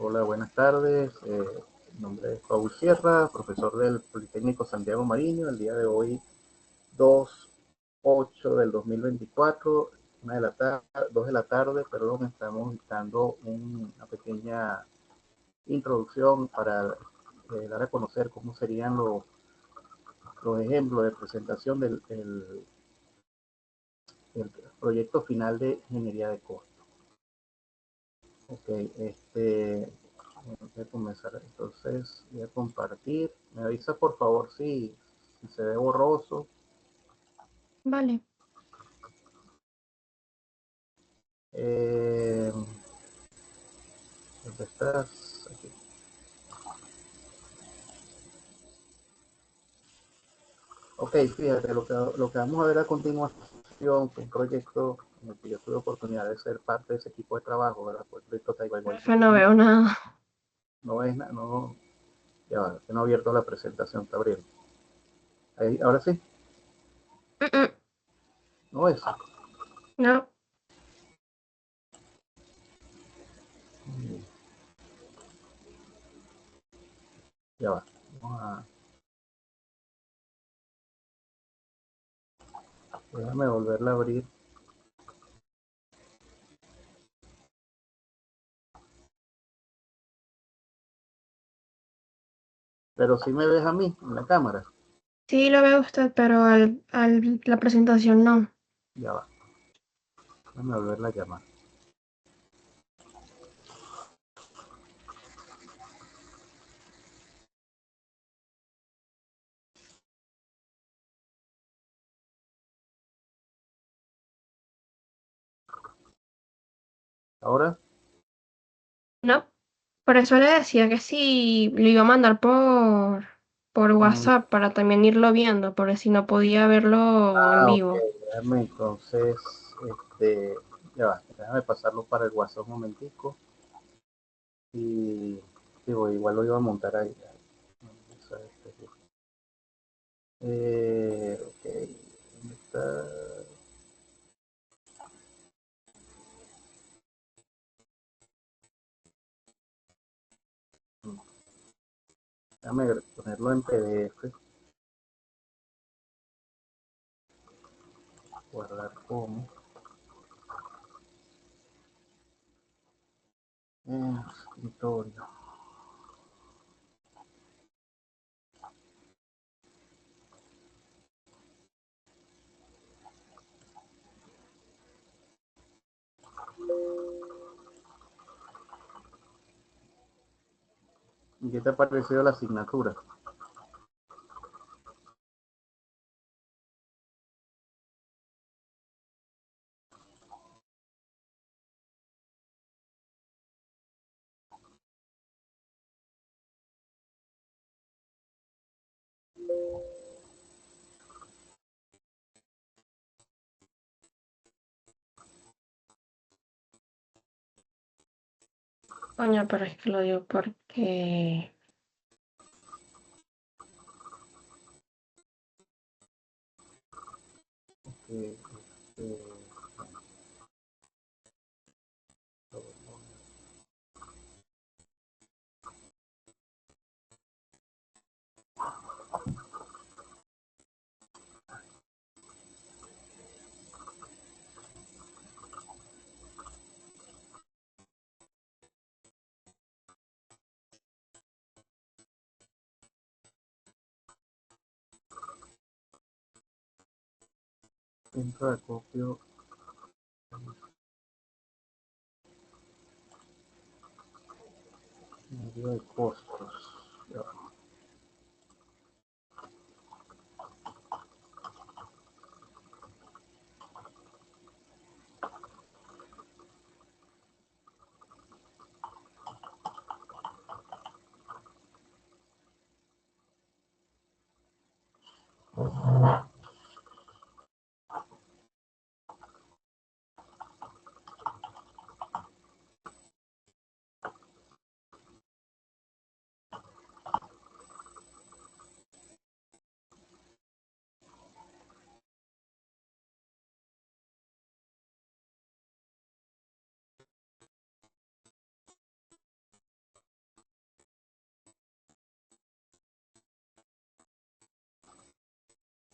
Hola, buenas tardes. Mi nombre es Paul Sierra, profesor del Politécnico Santiago Mariño. El día de hoy, 2/8 del 2024, 2 de la tarde, perdón, estamos dando una pequeña introducción para dar a conocer cómo serían los ejemplos de presentación del proyecto final de ingeniería de costos. Ok, voy a comenzar. Entonces, voy a compartir. Me avisa por favor si se ve borroso. Vale. ¿Dónde estás? Aquí. Ok, fíjate, lo que vamos a ver a continuación, que un proyecto en el que yo tuve oportunidad de ser parte de ese equipo de trabajo, ¿verdad? Pues el proyecto Taiwán Profe, no veo nada. no es, no, ya va, que no he abierto la presentación, está abriendo. Ahí, ahora sí, Mm, no es. No. Ya va, vamos a, déjame volverla a abrir. Pero si me ves a mí en la cámara, Sí, lo ve usted, pero la presentación no. ya va, déjame volverla a llamar. Ahora, No. Por eso le decía que sí, lo iba a mandar por WhatsApp para también irlo viendo, porque si no podía verlo en ok, vivo. déjame entonces, ya va, déjame pasarlo para el WhatsApp un momentico y digo, igual lo iba a montar ahí. Ok, ¿dónde está? Déjame ponerlo en PDF, guardar como escritorio. ¿Y qué te ha parecido la asignatura? Coño, pero es que lo digo porque... Eh, este, centro de acopio, medio de costos. Ya va.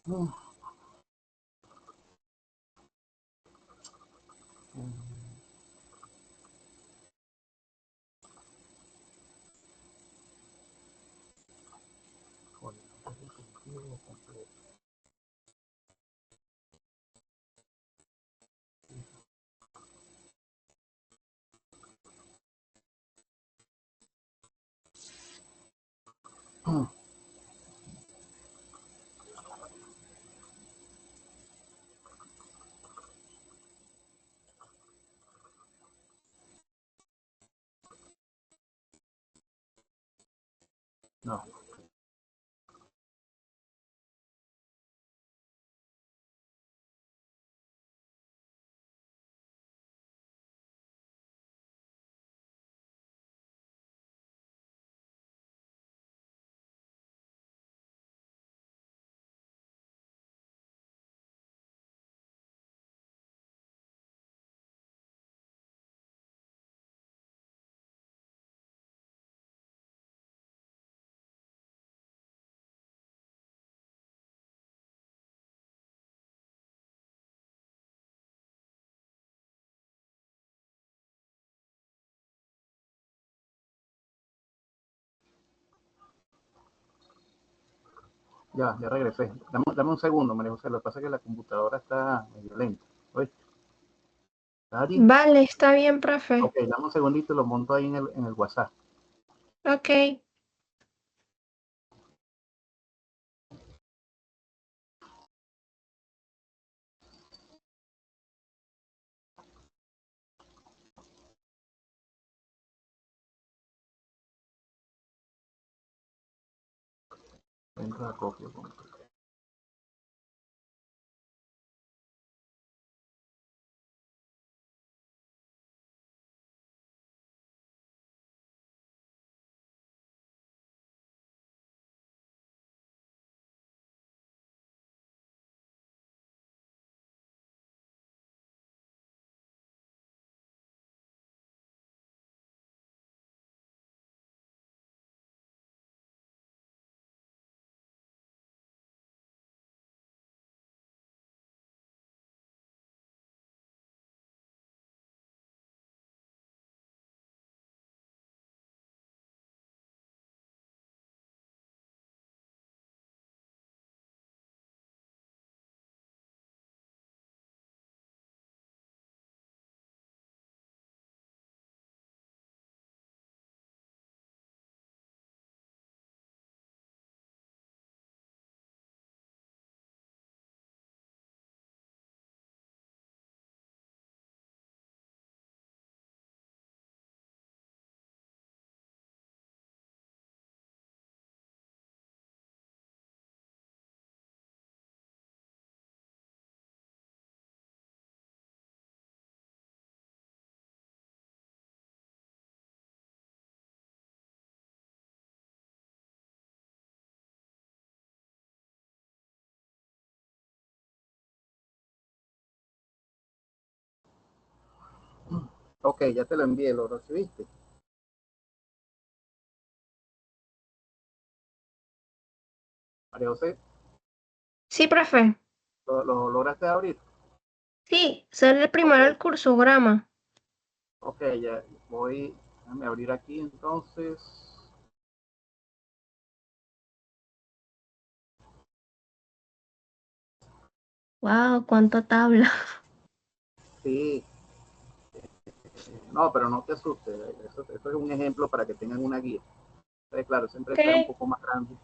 Mm, mm, joder, no es definitivo o completo. Mm, no, ya regresé. Dame un segundo, María José. Lo que pasa es que la computadora está medio lenta. ¿Oíste? ¿Estás allí? Vale, está bien, Ok, profe. dame un segundito y lo monto ahí en el WhatsApp. Ok. Entra a copia. Ok, ya te lo envié, ¿lo recibiste? María José, Sí, profe. ¿lo lograste abrir? Sí, sale el Ok, primero el cursograma. ok, ya voy, déjame abrir aquí entonces. Wow, cuánta tabla. Sí, no, pero no te asustes, eso es un ejemplo para que tengan una guía. Claro, esa Ok. empresa era un poco más grande.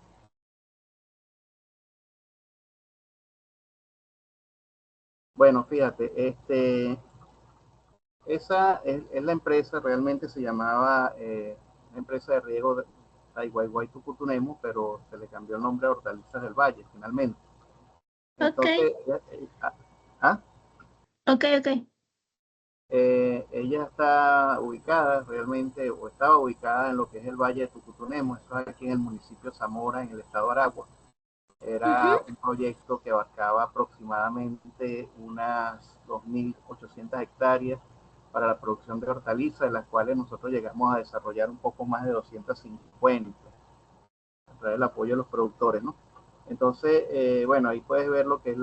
Bueno, fíjate, esa es la empresa, realmente se llamaba la empresa de riego de Taiwaihuay Tucutunemo, pero se le cambió el nombre a Hortalizas del Valle, finalmente. Ok. Entonces, ¿ah? Ok, ok. Ella está ubicada realmente, o estaba ubicada en lo que es el Valle de Tucutunemo, eso es aquí en el municipio de Zamora, en el estado de Aragua. Ujú. Era un proyecto que abarcaba aproximadamente unas 2.800 hectáreas para la producción de hortalizas, de las cuales nosotros llegamos a desarrollar un poco más de 250 a través del apoyo de los productores, ¿no? Entonces, bueno, ahí puedes ver lo que es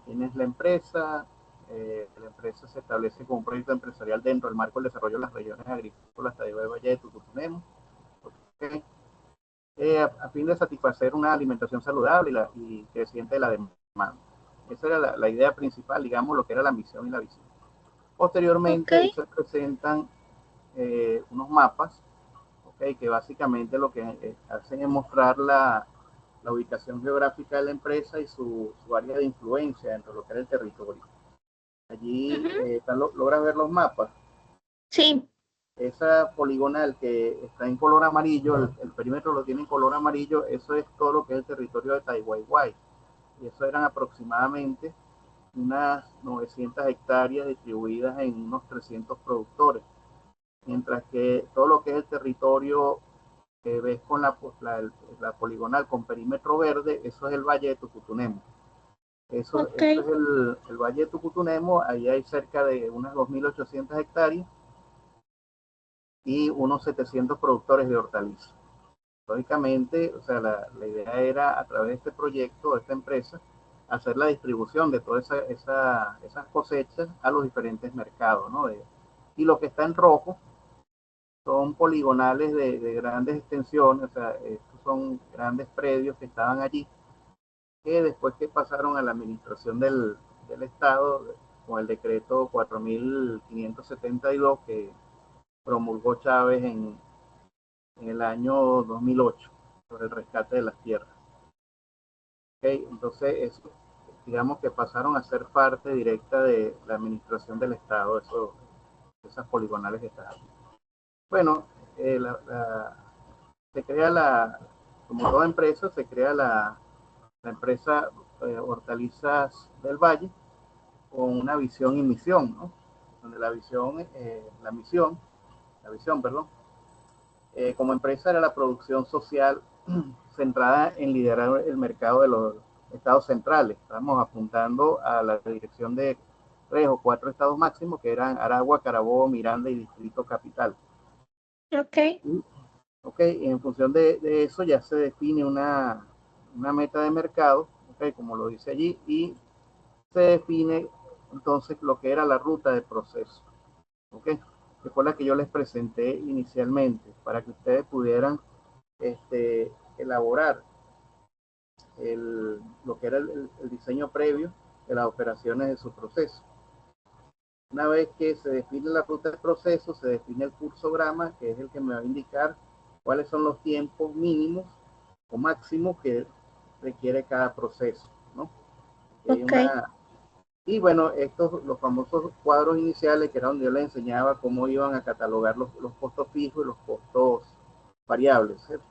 quién es la empresa. La empresa se establece como un proyecto empresarial dentro del marco del desarrollo de las regiones agrícolas Taiwán y Valle de Tucutunemo, ¿okay? A fin de satisfacer una alimentación saludable y creciente de la demanda. Esa era la idea principal, digamos, lo que era la misión y la visión. Ok, Posteriormente, ahí se presentan unos mapas, ¿okay? Que básicamente lo que hacen es mostrar la ubicación geográfica de la empresa y su área de influencia dentro de lo que era el territorio. Allí ujú, logras ver los mapas. sí, Esa poligonal que está en color amarillo, el perímetro lo tiene en color amarillo, eso es todo lo que es el territorio de Tai Weiwei. Y eso eran aproximadamente unas 900 hectáreas distribuidas en unos 300 productores. Mientras que todo lo que es el territorio que ves con la poligonal con perímetro verde, eso es el Valle de Tucutunemo. ok, Eso es el Valle de Tucutunemo, ahí hay cerca de unas 2.800 hectáreas y unos 700 productores de hortalizas. Lógicamente, o sea, la idea era a través de este proyecto, de esta empresa, hacer la distribución de todas esas cosechas a los diferentes mercados, ¿no? Y lo que está en rojo son poligonales de grandes extensiones, o sea, estos son grandes predios que estaban allí, que después que pasaron a la administración del Estado, con el decreto 4572 que promulgó Chávez en el año 2008 sobre el rescate de las tierras. ¿Okay? Entonces, digamos que pasaron a ser parte directa de la administración del Estado, esas poligonales que estaban. Bueno, se crea como toda empresa, se crea la empresa Hortalizas del Valle con una visión y misión, ¿no? Donde la visión, perdón, como empresa era la producción social centrada en liderar el mercado de los estados centrales. Estamos apuntando a la dirección de 3 o 4 estados máximos que eran Aragua, Carabobo, Miranda y Distrito Capital. ok, Ok, en función de eso ya se define una meta de mercado, okay, como lo dice allí, y se define entonces lo que era la ruta de proceso, okay, que fue la que yo les presenté inicialmente, para que ustedes pudieran elaborar lo que era el diseño previo de las operaciones de su proceso. Una vez que se define la ruta de proceso, se define el cursograma, que es el que me va a indicar cuáles son los tiempos mínimos o máximos que requiere cada proceso, ¿no? Hay ok, y bueno, los famosos cuadros iniciales, que era donde yo les enseñaba cómo iban a catalogar los costos fijos y los costos variables, ¿cierto?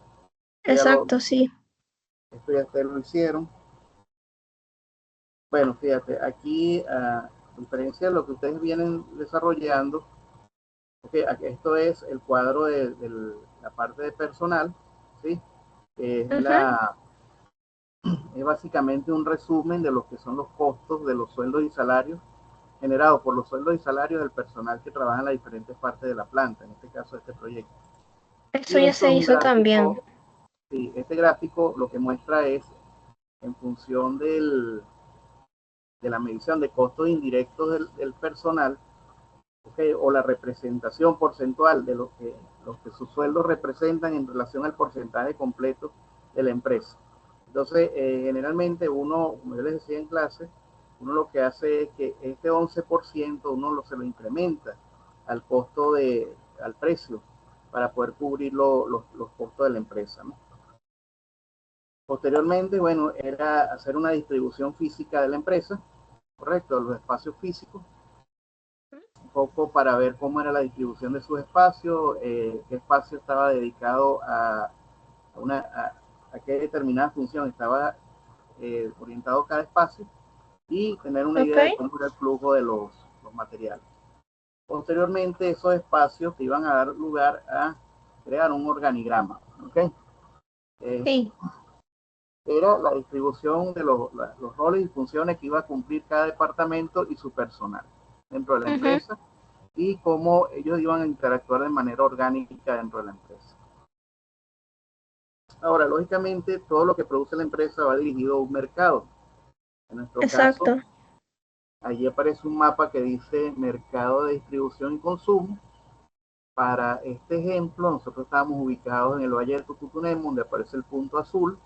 exacto, sí. Esto ya ustedes lo hicieron. Bueno, fíjate, aquí, a diferencia de lo que ustedes vienen desarrollando, okay, esto es el cuadro de la parte de personal, ¿sí? Es, Ujú, es básicamente un resumen de lo que son los costos de los sueldos y salarios generados por los sueldos y salarios del personal que trabaja en las diferentes partes de la planta, en este caso este proyecto. eso Y ya esto se es un hizo también. gráfico, sí, este gráfico lo que muestra es en función de la medición de costos indirectos del personal, okay, o la representación porcentual de lo que sus sueldos representan en relación al porcentaje completo de la empresa. Entonces, generalmente como yo les decía en clase, uno lo que hace es que este 11% se lo incrementa al costo al precio para poder cubrir los costos de la empresa, ¿no? Posteriormente, bueno, era hacer una distribución física de la empresa, correcto, los espacios físicos, un poco para ver cómo era la distribución de sus espacios, qué espacio estaba dedicado a qué determinada función estaba orientado cada espacio y tener una Ok, idea de cómo era el flujo de los materiales. Posteriormente, esos espacios te iban a dar lugar a crear un organigrama, ¿ok? Eh, sí, Era la distribución de los roles y funciones que iba a cumplir cada departamento y su personal dentro de la ujú, empresa y cómo ellos iban a interactuar de manera orgánica dentro de la empresa. Ahora, lógicamente, todo lo que produce la empresa va dirigido a un mercado. En nuestro caso, Exacto. allí aparece un mapa que dice mercado de distribución y consumo. Para este ejemplo, nosotros estábamos ubicados en el Valle de Tucutunemo, donde aparece el punto azul,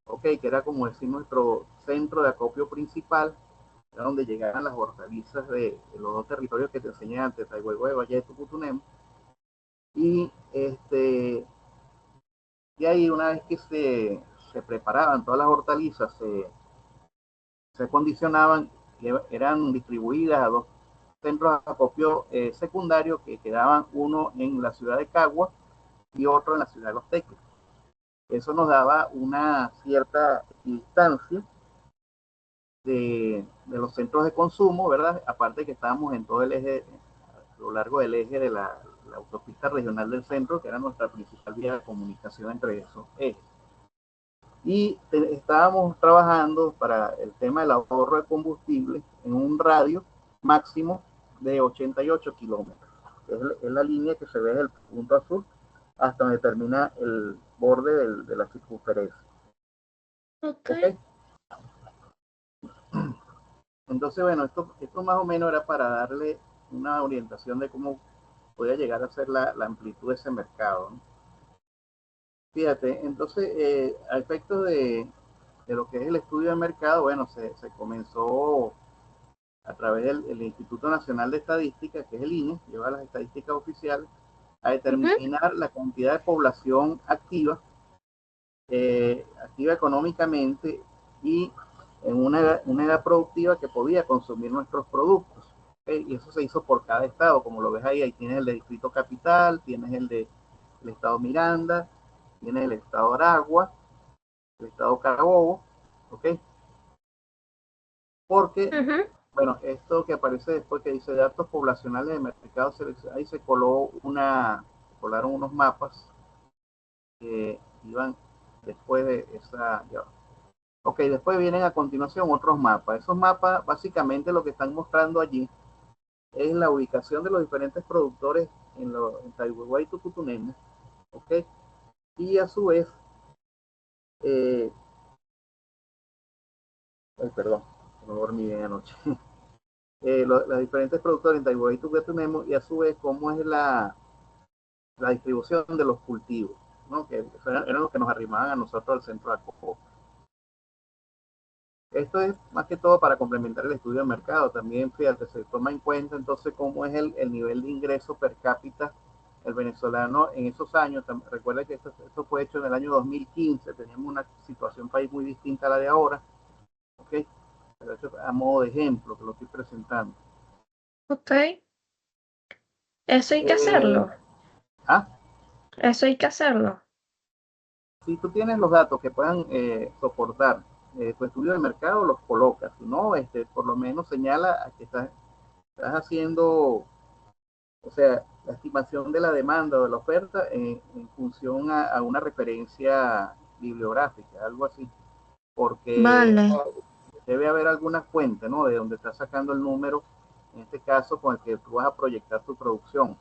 ok, que era como decir nuestro centro de acopio principal, era donde llegaban las hortalizas de los dos territorios que te enseñé antes, Taihuehuevo y Valle de Tucutunemo. Y de ahí, una vez que se preparaban todas las hortalizas, se condicionaban, eran distribuidas a dos centros de acopio secundarios que quedaban uno en la ciudad de Cagua y otro en la ciudad de Los Teques. Eso nos daba una cierta distancia de los centros de consumo, ¿verdad? Aparte que estábamos en todo el eje, a lo largo del eje de la autopista regional del centro, que era nuestra principal vía de comunicación entre esos ejes. Y estábamos trabajando para el tema del ahorro de combustible en un radio máximo de 88 kilómetros. Es la línea que se ve del punto azul hasta donde termina el borde de la circunferencia. Ok. ¿Ok? Entonces, bueno, esto más o menos era para darle una orientación de cómo podía llegar a ser la amplitud de ese mercado, ¿no? Fíjate, entonces, a efectos de lo que es el estudio de mercado, bueno, se comenzó a través del Instituto Nacional de Estadística, que es el INE, lleva las estadísticas oficiales, a Ujú. determinar la cantidad de población activa, activa económicamente y en una edad productiva que podía consumir nuestros productos. ¿Okay? Y eso se hizo por cada estado, como lo ves ahí tienes el de Distrito Capital, tienes el estado Miranda, tienes el estado Aragua, el estado Carabobo, ¿ok? Porque, Ujú. bueno, esto que aparece después que dice datos poblacionales de mercado, ahí se coló colaron unos mapas que iban después de esa. Ya. Ok, después vienen a continuación otros mapas. Esos mapas, básicamente lo que están mostrando allí es la ubicación de los diferentes productores en Taihuehuá y Tucutunemo, ok, y a su vez, eh, ay, perdón, no dormí bien anoche. Los diferentes productores en Taihuehuá y Tucutunemo, y a su vez cómo es la distribución de los cultivos, ¿no? Que eran los que nos arrimaban a nosotros al centro de acopio. Esto es más que todo para complementar el estudio de mercado. También, fíjate, se toma en cuenta entonces cómo es el nivel de ingreso per cápita el venezolano en esos años. Recuerda que esto fue hecho en el año 2015, teníamos una situación país muy distinta a la de ahora, ¿ok? Pero eso a modo de ejemplo que lo estoy presentando. Ok. Eso hay que Eh, hacerlo. ah, Eso hay que hacerlo. si tú tienes los datos que puedan soportar tu estudio de mercado, los colocas. Si no, por lo menos señala que estás haciendo, o sea, la estimación de la demanda o de la oferta en función a una referencia bibliográfica, algo así, porque Vale. debe haber alguna fuente, ¿no? De donde estás sacando el número, en este caso, con el que tú vas a proyectar tu producción.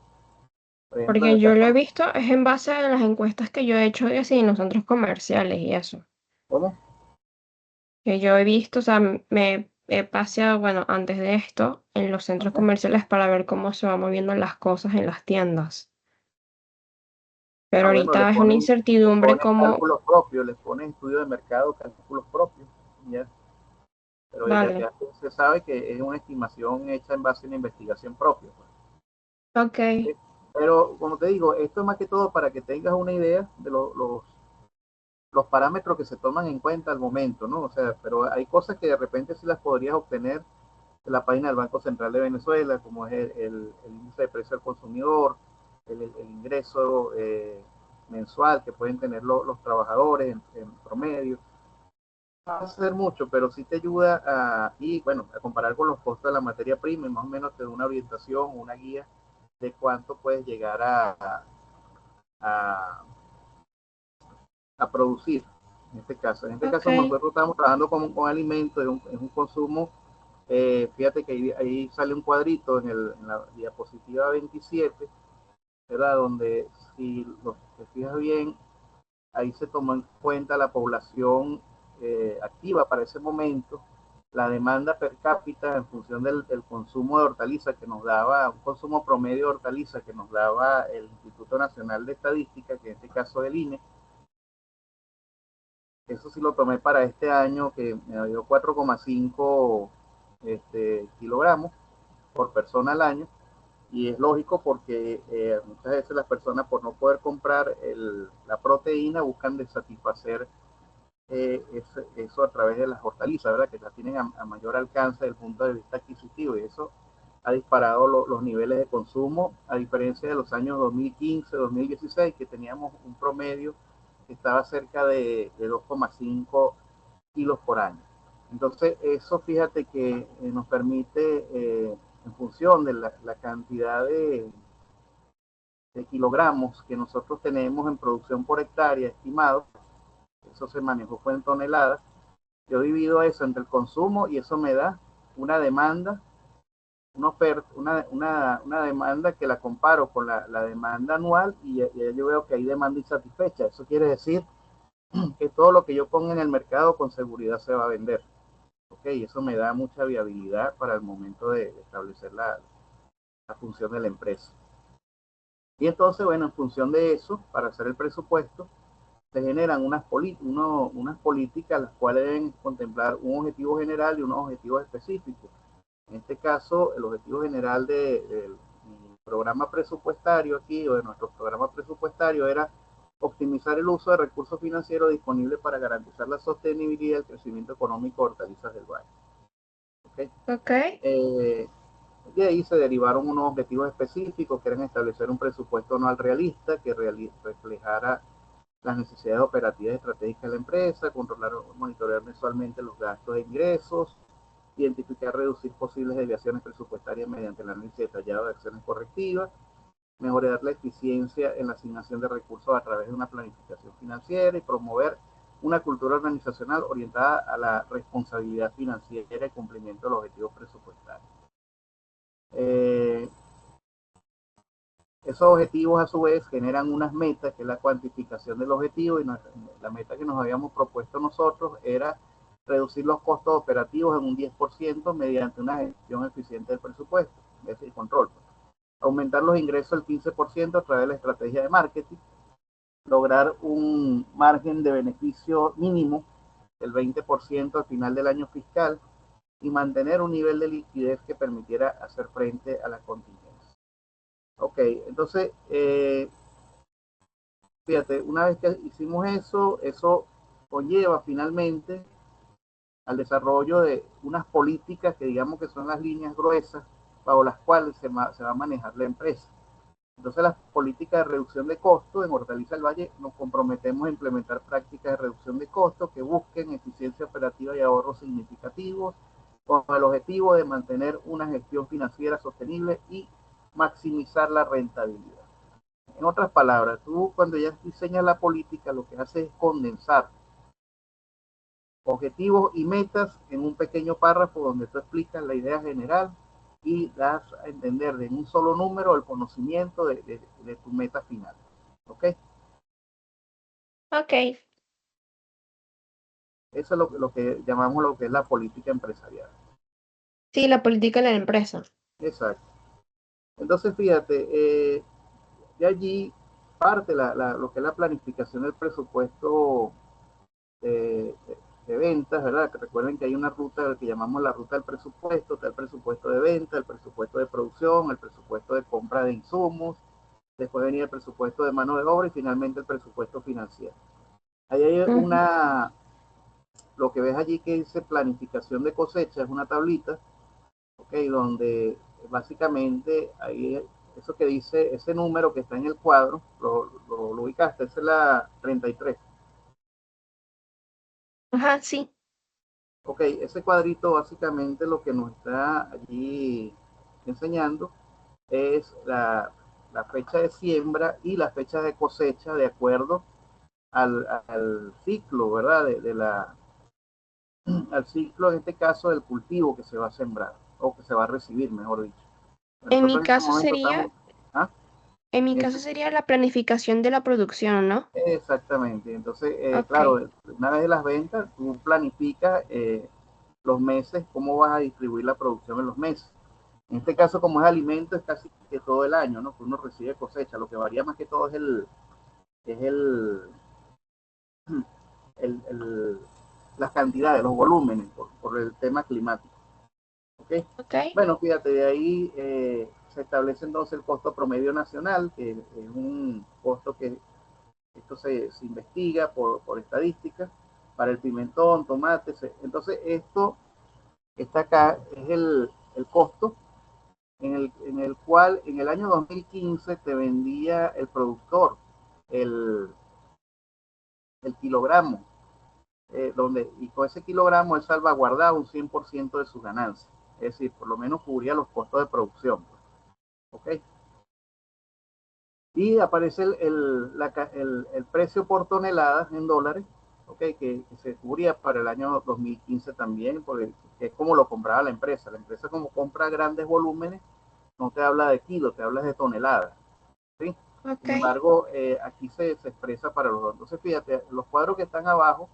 Por ejemplo, en Porque el yo caso, lo he visto, es en base a las encuestas que yo he hecho y así en los centros comerciales y eso. ¿cómo? Que yo he visto, o sea, me he paseado, bueno, antes de esto, en los centros Ajá. comerciales para ver cómo se van moviendo las cosas en las tiendas. Pero Ah, bueno, ahorita es una le incertidumbre ponen como, cálculos propios, les ponen estudio de mercado, cálculos propios, ¿ya? Pero vale, ya se sabe que es una estimación hecha en base a una investigación propia, pues. ok, ¿Sí? Pero como te digo, esto es más que todo para que tengas una idea de los parámetros que se toman en cuenta al momento, ¿no? O sea, pero hay cosas que de repente sí las podrías obtener de la página del Banco Central de Venezuela, como es el índice de precio al consumidor, el ingreso mensual que pueden tener los trabajadores en promedio. No va a ser mucho, pero sí te ayuda y bueno, a comparar con los costos de la materia prima y más o menos te da una orientación, una guía de cuánto puedes llegar a, a producir en este caso. En este caso ok, nosotros estamos trabajando con alimentos, es un consumo, fíjate que ahí sale un cuadrito en la diapositiva 27, ¿verdad? Donde si te fijas bien, ahí se tomó en cuenta la población activa para ese momento, la demanda per cápita en función del consumo de hortalizas que nos daba, un consumo promedio de hortalizas que nos daba el Instituto Nacional de Estadística, que en este caso el INE. Eso sí lo tomé para este año, que me dio 4,5 kilogramos por persona al año. Y es lógico porque muchas veces las personas, por no poder comprar la proteína, buscan de satisfacer eso a través de las hortalizas, ¿verdad? Que las tienen a mayor alcance desde el punto de vista adquisitivo, y eso ha disparado los niveles de consumo, a diferencia de los años 2015, 2016, que teníamos un promedio que estaba cerca de 2,5 kilos por año. Entonces, eso fíjate que nos permite, en función de la cantidad de kilogramos que nosotros tenemos en producción por hectárea estimado, eso se manejó fue en toneladas, yo divido eso entre el consumo y eso me da una demanda, una oferta, una demanda que la comparo con la demanda anual, y yo veo que hay demanda insatisfecha. Eso quiere decir que todo lo que yo ponga en el mercado con seguridad se va a vender. Okay, eso me da mucha viabilidad para el momento de establecer la función de la empresa. Y entonces, bueno, en función de eso, para hacer el presupuesto, se generan unas políticas las cuales deben contemplar un objetivo general y unos objetivos específicos. En este caso, el objetivo general del programa presupuestario aquí, o de nuestro programa presupuestario, era optimizar el uso de recursos financieros disponibles para garantizar la sostenibilidad y el crecimiento económico de Hortalizas del Valle. ¿Okay? Ok. De ahí se derivaron unos objetivos específicos, que eran establecer un presupuesto anual realista que reflejara las necesidades operativas y estratégicas de la empresa, controlar o monitorear mensualmente los gastos e ingresos, identificar, reducir posibles desviaciones presupuestarias mediante el análisis detallado de acciones correctivas, mejorar la eficiencia en la asignación de recursos a través de una planificación financiera y promover una cultura organizacional orientada a la responsabilidad financiera y cumplimiento de los objetivos presupuestarios. Esos objetivos a su vez generan unas metas, que es la cuantificación del objetivo, y la meta que nos habíamos propuesto nosotros era reducir los costos operativos en un 10% mediante una gestión eficiente del presupuesto, es decir, control. Aumentar los ingresos el 15% a través de la estrategia de marketing, lograr un margen de beneficio mínimo del 20% al final del año fiscal y mantener un nivel de liquidez que permitiera hacer frente a la contingencia. Ok, entonces, fíjate, una vez que hicimos eso conlleva finalmente al desarrollo de unas políticas que digamos que son las líneas gruesas bajo las cuales se va a manejar la empresa. Entonces, las políticas de reducción de costos en Hortalizas del Valle nos comprometemos a implementar prácticas de reducción de costos que busquen eficiencia operativa y ahorros significativos, con el objetivo de mantener una gestión financiera sostenible y maximizar la rentabilidad. En otras palabras, tú cuando ya diseñas la política, lo que haces es condensar objetivos y metas en un pequeño párrafo donde tú explicas la idea general y das a entender de un solo número el conocimiento de tu meta final. ¿Ok? Ok. Eso es lo que llamamos lo que es la política empresarial. Sí, la política de la empresa. Exacto. Entonces, fíjate, de allí parte lo que es la planificación del presupuesto de, de ventas, ¿verdad? Que recuerden que hay una ruta que llamamos la ruta del presupuesto, está el presupuesto de venta, el presupuesto de producción, el presupuesto de compra de insumos, después venía el presupuesto de mano de obra y finalmente el presupuesto financiero. Ahí hay lo que ves allí que dice planificación de cosecha, es una tablita, ¿ok? Donde básicamente ahí eso que dice, ese número que está en el cuadro, lo ubicaste, esa es la 33. Ajá, sí. Ok, ese cuadrito básicamente lo que nos está allí enseñando es la fecha de siembra y la fecha de cosecha de acuerdo al ciclo, ¿verdad? Al ciclo, en este caso, del cultivo que se va a sembrar o que se va a recibir, mejor dicho. En mi Nosotros en este caso momento estamos... sería, ¿Ah? En mi caso sería la planificación de la producción, ¿no? Exactamente. Entonces, Ok, claro, una vez de las ventas, tú planificas los meses, cómo vas a distribuir la producción en los meses. En este caso, como es alimento, es casi que todo el año, ¿no? Que uno recibe cosecha. Lo que varía más que todo es el las cantidades, los volúmenes, por el tema climático. ¿Okay? ok, Bueno, fíjate, de ahí se establece entonces el costo promedio nacional, que es un costo que esto se investiga por estadística para el pimentón, tomate. Entonces, esto está acá, es el costo en el cual en el año 2015 te vendía el productor el, el kilogramo, y con ese kilogramo él salvaguardaba un 100% de sus ganancias, es decir, por lo menos cubría los costos de producción. ¿Ok? Y aparece el precio por tonelada en dólares, ¿okay? Que se cubría para el año 2015 también, porque es como lo compraba la empresa. La empresa, como compra grandes volúmenes, no te habla de kilos, te habla de toneladas. ¿Sí? ok. Sin embargo, aquí se expresa para los dos. Entonces, fíjate, los cuadros que están abajo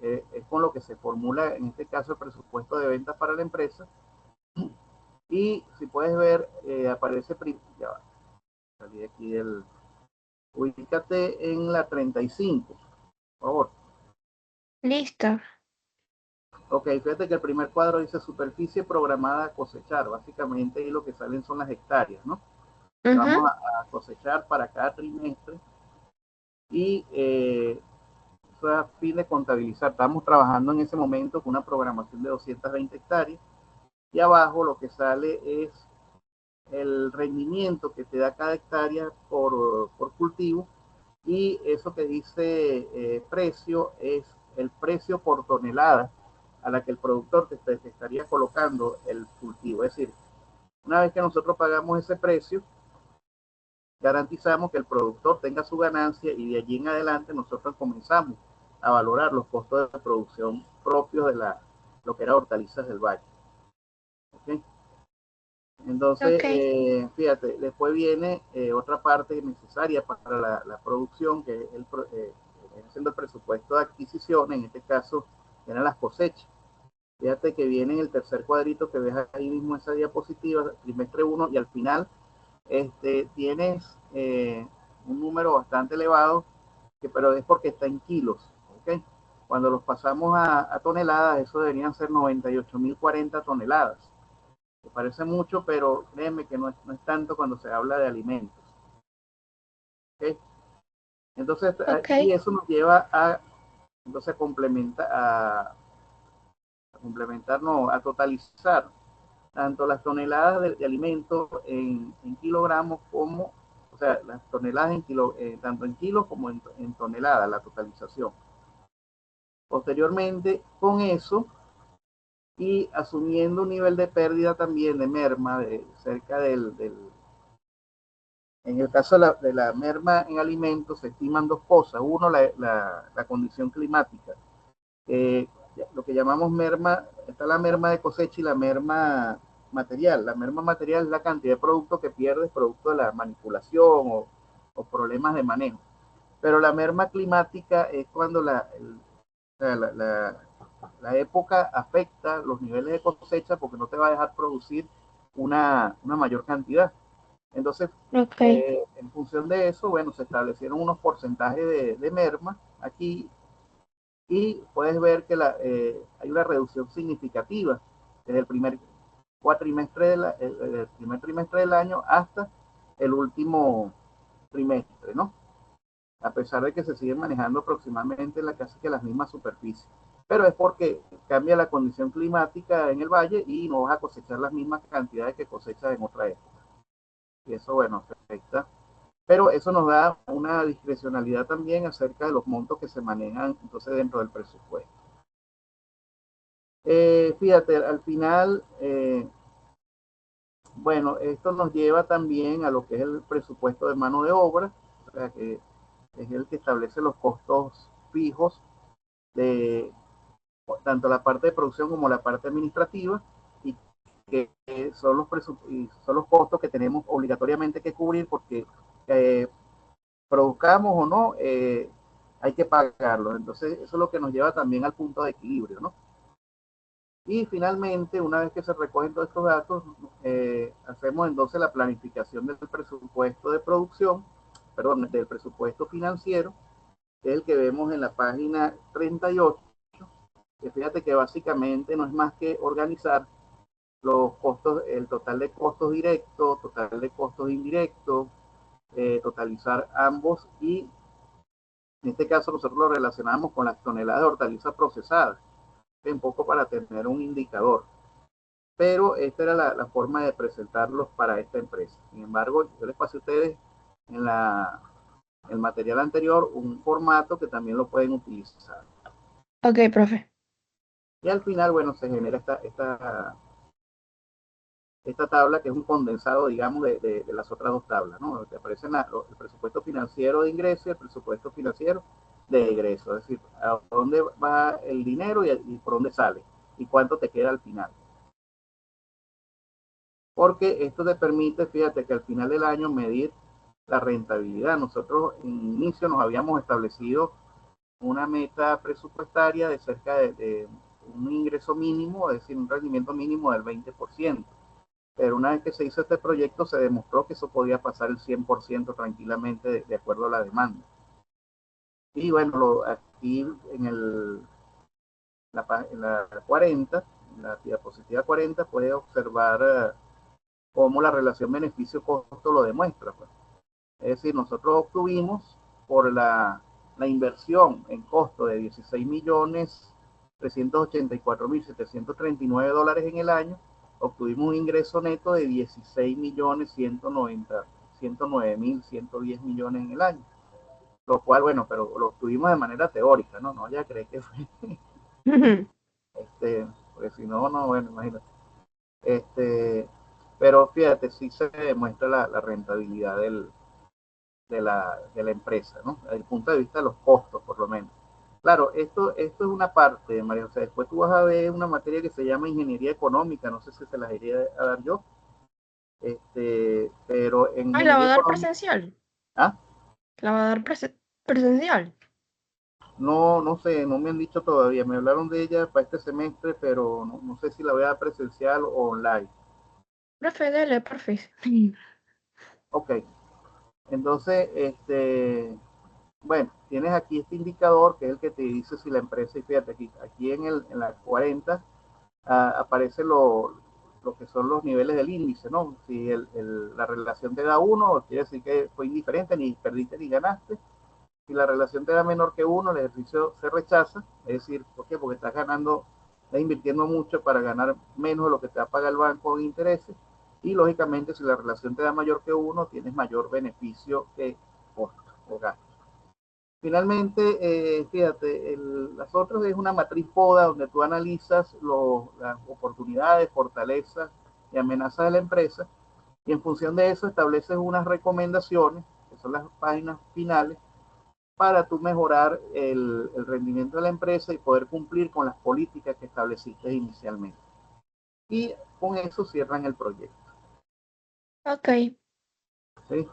es con lo que se formula, en este caso, el presupuesto de ventas para la empresa. Y si puedes ver, aparece, ya va, salí aquí del, ubícate en la 35, por favor. Listo. Ok, fíjate que el primer cuadro dice superficie programada a cosechar. Básicamente ahí lo que salen son las hectáreas, ¿no? Que Ujú, vamos a cosechar para cada trimestre. Y eso es a fin de contabilizar. Estamos trabajando en ese momento con una programación de 220 hectáreas. Y abajo lo que sale es el rendimiento que te da cada hectárea por cultivo. Y eso que dice precio es el precio por tonelada a la que el productor te estaría colocando el cultivo. Es decir, una vez que nosotros pagamos ese precio, garantizamos que el productor tenga su ganancia, y de allí en adelante nosotros comenzamos a valorar los costos de producción propios de lo que era hortalizas del valle. ¿Okay? Entonces, ok, fíjate, después viene otra parte necesaria para la producción, que es el presupuesto de adquisición. En este caso eran las cosechas. Fíjate que viene en el tercer cuadrito que ves ahí mismo esa diapositiva, trimestre uno, y al final tienes un número bastante elevado, pero es porque está en kilos. ¿Okay? Cuando los pasamos a toneladas, eso deberían ser 98.040 toneladas. Me parece mucho, pero créeme que no es tanto cuando se habla de alimentos. ¿Okay? Entonces, ok. y eso nos lleva a, entonces, complementar, no, a totalizar tanto las toneladas de alimentos en kilogramos como, o sea, las toneladas tanto en kilos como en toneladas, la totalización. Posteriormente, con eso, y asumiendo un nivel de pérdida también, de merma, de cerca en el caso de la merma en alimentos, se estiman dos cosas. Uno, la condición climática. Eh, lo que llamamos merma, está la merma de cosecha y la merma material. La merma material es la cantidad de producto que pierdes producto de la manipulación o problemas de manejo. Pero la merma climática es cuando la época afecta los niveles de cosecha, porque no te va a dejar producir una mayor cantidad. Entonces, Ok, en función de eso, bueno, se establecieron unos porcentajes de merma aquí, y puedes ver que hay una reducción significativa desde el primer trimestre del año hasta el último trimestre, ¿no? A pesar de que se siguen manejando aproximadamente casi que las mismas superficies. Pero es porque cambia la condición climática en el valle y no vas a cosechar las mismas cantidades que cosechas en otra época. Y eso, bueno, afecta. Pero eso nos da una discrecionalidad también acerca de los montos que se manejan entonces dentro del presupuesto. Fíjate, al final, bueno, esto nos lleva también a lo que es el presupuesto de mano de obra, o sea, que es el que establece los costos fijos de tanto la parte de producción como la parte administrativa, y que son los costos que tenemos obligatoriamente que cubrir, porque produzcamos o no, hay que pagarlo. Entonces, eso es lo que nos lleva también al punto de equilibrio, ¿no? Y finalmente, una vez que se recogen todos estos datos, hacemos entonces la planificación del presupuesto de producción, perdón, del presupuesto financiero, que es el que vemos en la página 38, que fíjate que básicamente no es más que organizar los costos, el total de costos directos, total de costos indirectos, totalizar ambos y en este caso nosotros lo relacionamos con las toneladas de hortalizas procesadas, un poco para tener un indicador. Pero esta era la forma de presentarlos para esta empresa. Sin embargo, yo les pasé a ustedes en el material anterior un formato que también lo pueden utilizar. Ok, profe. Y al final, bueno, se genera esta tabla que es un condensado, digamos, de las otras dos tablas, ¿no? Te aparecen el presupuesto financiero de ingreso y el presupuesto financiero de egreso, es decir, a dónde va el dinero y por dónde sale y cuánto te queda al final. Porque esto te permite, fíjate, que al final del año medir la rentabilidad. Nosotros en inicio nos habíamos establecido una meta presupuestaria de cerca de un ingreso mínimo, es decir, un rendimiento mínimo del 20%. Pero una vez que se hizo este proyecto se demostró que eso podía pasar el 100% tranquilamente de acuerdo a la demanda. Y bueno, aquí en la 40, en la diapositiva 40, puede observar cómo la relación beneficio-costo lo demuestra. Pues. Es decir, nosotros obtuvimos por la inversión en costo de 16.384.739 dólares en el año, obtuvimos un ingreso neto de 16.109.110 millones en el año. Lo cual, bueno, pero lo obtuvimos de manera teórica, ¿no? No ya crees que fue, porque si no, no, bueno, imagínate. Este, pero fíjate, sí se demuestra la rentabilidad de la empresa, ¿no? Desde el punto de vista de los costos, por lo menos. Claro, esto es una parte, María José. Después tú vas a ver una materia que se llama ingeniería económica, no sé si se las iría a dar yo, pero en Ah, la va ingeniería a dar económica, presencial. ¿ah? La va a dar presencial. No, no sé, no me han dicho todavía. Me hablaron de ella para este semestre, pero no, no sé si la voy a dar presencial o online. Profe, dele, profe. Ok, entonces, bueno, tienes aquí este indicador que es el que te dice si la empresa, y fíjate aquí en la 40 aparece lo que son los niveles del índice, ¿no? Si la relación te da 1, quiere decir que fue indiferente, ni perdiste ni ganaste. Si la relación te da menor que 1, el ejercicio se rechaza, es decir, ¿por qué? Porque estás invirtiendo mucho para ganar menos de lo que te va a pagar el banco de intereses, y lógicamente si la relación te da mayor que 1, tienes mayor beneficio que costo o gasto. Finalmente, fíjate, las otras es una matriz PODA donde tú analizas las oportunidades, fortalezas y amenazas de la empresa y en función de eso estableces unas recomendaciones, que son las páginas finales, para tú mejorar el rendimiento de la empresa y poder cumplir con las políticas que estableciste inicialmente. Y con eso cierran el proyecto. Ok, ¿Sí?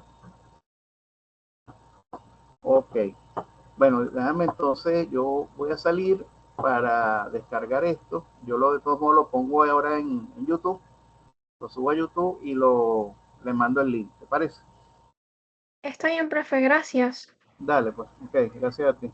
Ok. Bueno, déjame entonces, yo voy a salir para descargar esto. Yo de todos modos lo pongo ahora en YouTube, lo subo a YouTube y le mando el link, ¿te parece? está bien, profe, gracias. Dale, pues, ok, gracias a ti.